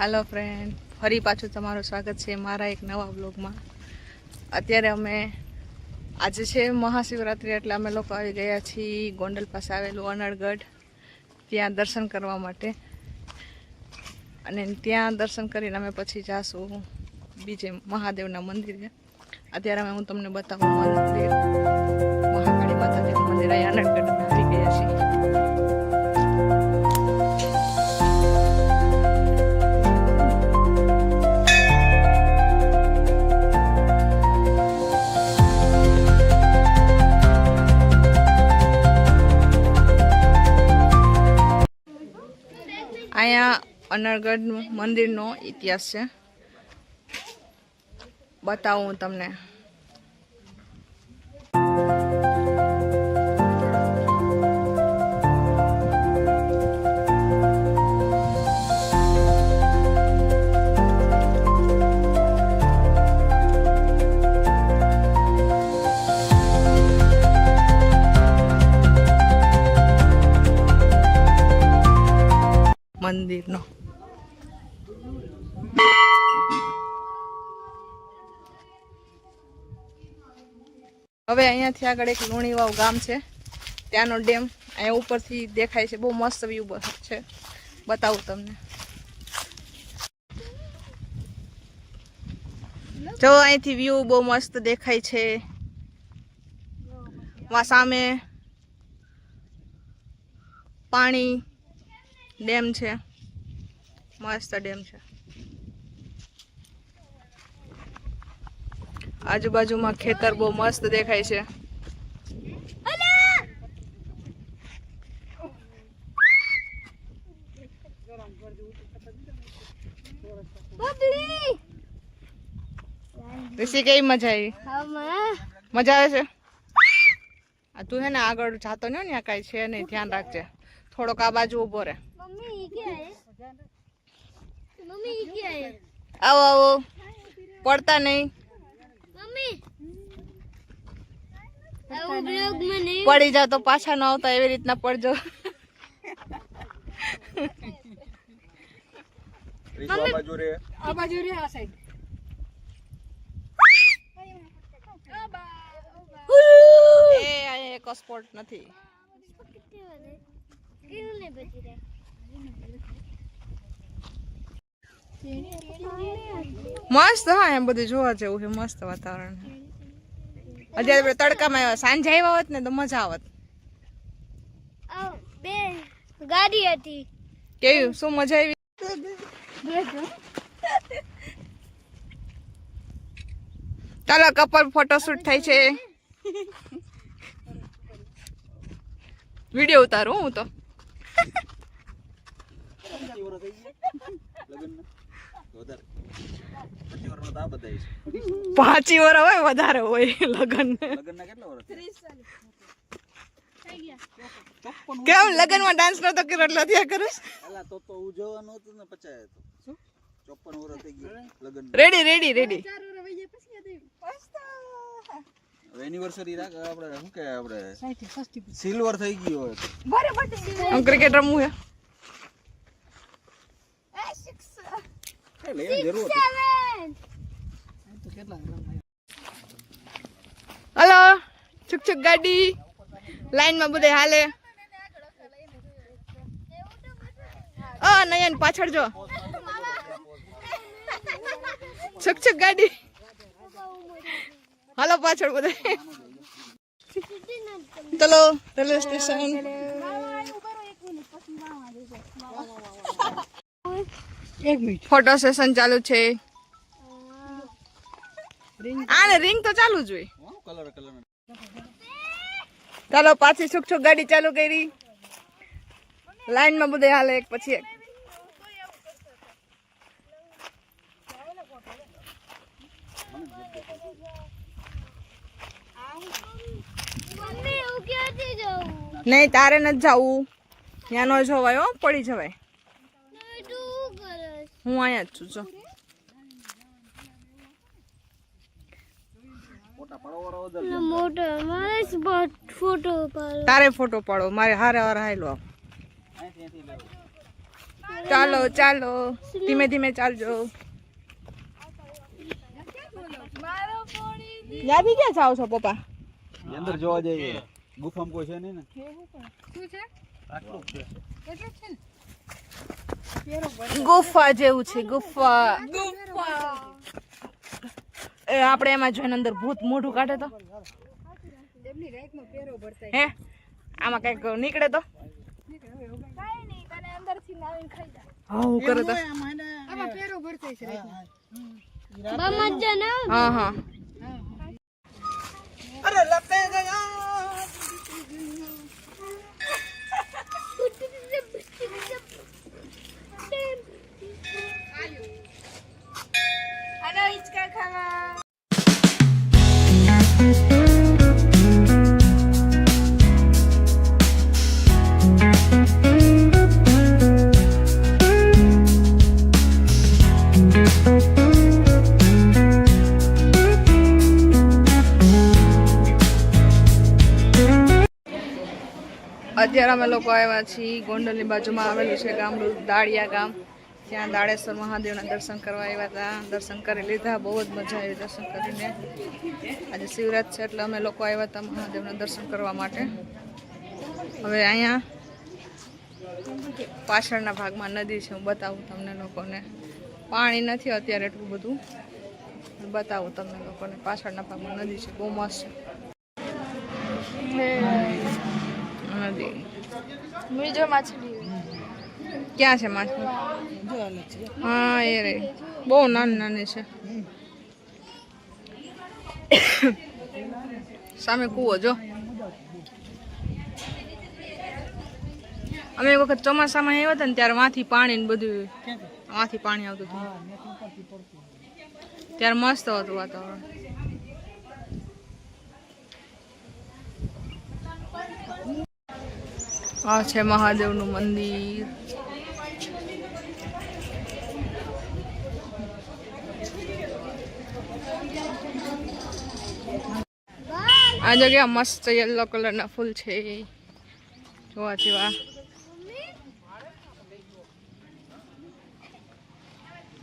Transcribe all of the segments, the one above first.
હાલો friend, ફરી પાછું તમારું સ્વાગત છે મારા એક નવા બ્લોગમાં. અત્યારે અમે આજે છે મહાશિવરાત્રિ, એટલે અમે લોકો આવી ગયા છીએ ગોંડલ પાસે આવેલું અનળગઢ, ત્યાં દર્શન કરવા માટે. અને ત્યાં દર્શન કરીને અમે પછી જાશું બીજે મહાદેવના મંદિરે. અત્યારે હું તમને બતાવું મંદિર, મહાકાળી માતાજીનું મંદિર. અહીં અનળગઢ અમે આવી ગયા છીએ. અહીંયા અનળગઢ મંદિરનો ઇતિહાસ છે, બતાવું હું તમને. મંદિરનો હવે અહીંયાથી આગળ એક લુણીવાવ ગામ છે, ત્યાંનો ડેમ અહીંયા ઉપરથી દેખાય છે. બહુ મસ્ત વ્યૂ છે, બતાવું તમને. જો અહીંથી વ્યૂ બહુ મસ્ત દેખાય છે. સામે પાણી ડેમ છે, મસ્ત ડેમ છે. આજુબાજુમાં ખેતર બહુ મસ્ત દેખાય છે. ઋષિ, કેવી મજા આવી? મજા આવે છે? આ તું હે ને આગળ જાતો ને ત્યાં કઈ છે નહીં, ધ્યાન રાખજે. થોડોક આ બાજુ ઉભો રહે. આવો આવો, પડતા નહીં. પડી જાવ તો પાછા ન આવતા, એવી રીતના પડજો. એક સ્પોટ નથી. મસ્ત. હા, એમ બધું જોવા જેવું છે, મસ્ત વાતાવરણ. અત્યારે તડકામાં આવ્યા, સાંજે આવ્યા હોત ને તો મજા આવત. બે ગાડી હતી. કેવી, શું મજા આવી? ચાલો કપલ ફોટોશૂટ થાય છે. વિડીયો ઉતારું હું તો. 5 વર્ષ હોય, વધારે હોય લગન. કેમ લગન માં ડાન્સ નતો કર્યો એટલે ત્યાં કરું? Ready ready ready. એનિવર્સરી રાખ આપણે, શું કે આપણે સિલ્વર થઈ ગયો હોય. હું ક્રિકેટ રમવું છે. હલો, છુક છુક ગાડી લાઈન માં બધે હાલે. નયન પાછળ જો, છુક છુક ગાડી. હાલો પાછળ બધે. ચલો રેલવે સ્ટેશન. ફોટો સેશન ચાલુ છે. આને રિંગ તો ચાલુ જ હોય. ચાલો પાછી છુક છુક ગાડી ચાલુ કરી. લાઈન માં બધે હાલે એક પછી એક. નહીં, તારે નથી જવું, ત્યાં ન જોવાય, હો પડી જવાય. હું અહીંયા જ છું. જો ફોટો તારે ફોટો પાડો, મારે હારે હારે હાલો. ચાલો ચાલો ધીમે ધીમે ચાલજો. યાદી ક્યાં જાવ છો પપ્પા? અંદર જોવા જઈએ ગુફામાં કોઈ છે નહીં ને. ગુફા જેવું છે ગુફા. એ આપણે એમાં જોઈને અંદર ભૂત મોઢું કાઢે તો હે આમાં કઈક નીકળે તો હા કરે તો હા હા અરે લપે ગયા અત્યારે અમે લોકો આવ્યા છીએ ગોંડલની બાજુમાં આવેલું છે ગામડું દાળિયા ગામ. ત્યાં દાળેશ્વર મહાદેવના દર્શન કરવા આવ્યા હતા. દર્શન કરી લીધા, બહુ જ મજા આવી દર્શન કરીને. આજે શિવરાત છે એટલે અમે લોકો આવ્યા હતા મહાદેવના દર્શન કરવા માટે. હવે અહીંયા પાછળના ભાગમાં નદી છે, હું બતાવું તમને લોકોને. પાણી નથી અત્યારે એટલું બધું, બતાવું તમને લોકોને. પાછળના ભાગમાં નદી છે, બહુ મસ્ત છે નદી. બીજો માછલી ક્યાં છે માછલી? હા એ રે બહુ નાની નાની છે. સામે કૂવો જો. અમે એક વખત ચોમાસામાં આવ્યા હતા ને ત્યારે માંથી પાણી ને બધું માંથી પાણી આવતું હતું. ત્યારે મસ્ત હતું વાતાવરણ. આ છે મહાદેવનું મંદિર. આ જગ્યા મસ્ત યલો કલરના ફૂલ છે જોવા જેવા.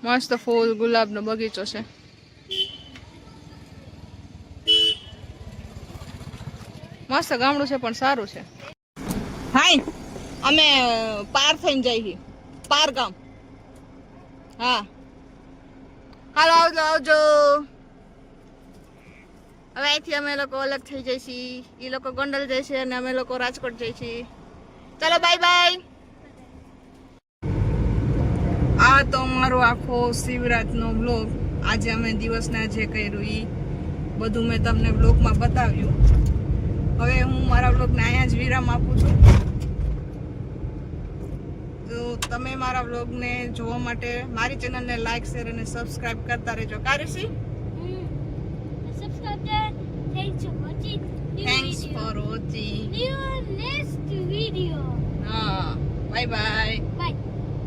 મસ્ત ફૂલ ગુલાબનો બગીચો છે. મસ્ત ગામડું છે પણ સારું છે. હાય અમે પાર થઈને જઈએ પાર ગામ. હા હાલો આવજો આવજો. હવે અહીંથી અમે લોકો અલગ થઈ જઈશી. એ લોકો ગોંડલ જાય છે અને અમે લોકો રાજકોટ જઈએ છીએ. ચાલો બાય બાય. આ તો અમારો આખો શિવરાતનો બ્લોગ. આજે અમે દિવસના જે કર્યું એ બધું મેં તમને બ્લોગમાં બતાવ્યું. હવે હું મારા બ્લોગને અહીંયા જ વિરામ આપું છું. તો તમે મારા બ્લોગને જોવા માટે મારી ચેનલને લાઈક શેર અને સબસ્ક્રાઇબ કરતા રહેજો. કારીસી thanks for watching. next video. હા બાય બાય.